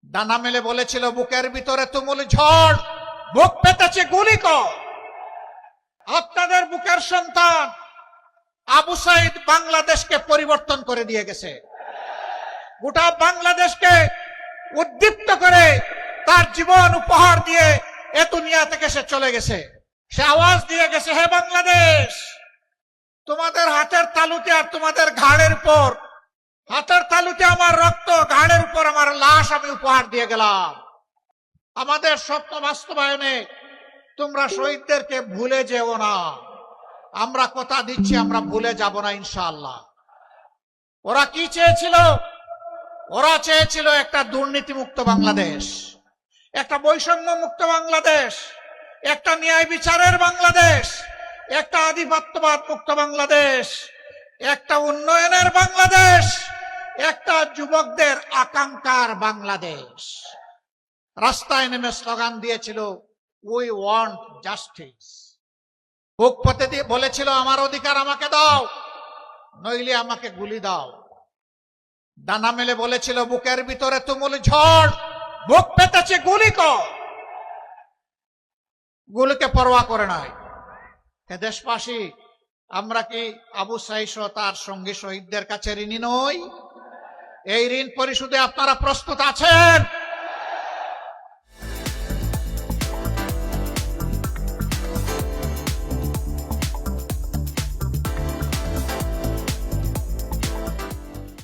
ডানা মেলে বলেছিল বুকের ভিতরে তুমুল ঝড়, বুক পেতেছে গুলি কর। আপনাদের বুকের সন্তান আবু সাইদ বাংলাদেশকে পরিবর্তন করে দিয়ে গেছে, গোটা বাংলাদেশকে উদ্দীপ্ত করে তার জীবন উপহার দিয়ে এ দুনিয়া থেকে সে চলে গেছে। সে আওয়াজ দিয়ে গেছে, হে বাংলাদেশ, তোমাদের হাতের তালুতে আর তোমাদের ঘাড়ের উপর, হাতের তালুতে আমার রক্ত, ঘাড়ের উপর আমার লাশ আমি উপহার দিয়ে গেলাম। আমাদের স্বপ্ন বাস্তবায়নে তোমরা শহীদদেরকে ভুলে যেও না। আমরা কথা দিচ্ছি আমরা ভুলে যাব না ইনশাআল্লাহ। ওরা কি চেয়েছিল? ওরা চেয়েছিল একটা দুর্নীতিমুক্ত বাংলাদেশ, একটা বৈষম্য মুক্ত বাংলাদেশ, একটা ন্যায় বিচারের বাংলাদেশ, একটা আধিপত্যবাদ মুক্ত বাংলাদেশ, একটা উন্নয়নের বাংলাদেশ, একটা যুবকদের আকাঙ্ক্ষার বাংলাদেশ। রাস্তায় নেমে স্লোগান দিয়েছিল, উই ওয়ান্ট জাস্টিস। বুক পেতে দিয়ে বলেছিল, আমার অধিকার আমাকে দাও, নইলে আমাকে গুলি দাও। ডানা মেলে বলেছিল বুকের ভিতরে তুমুল ঝড়, বুক পেতেছে গুলি কর। গুলিকে পরোয়া করে নাই। হে দেশবাসী, আমরা কি আবু সাইদ সহ তার সঙ্গী শহীদদের কাছে ঋণী নই? এই ঋণ পরিশোধে আপনারা প্রস্তুত আছেন?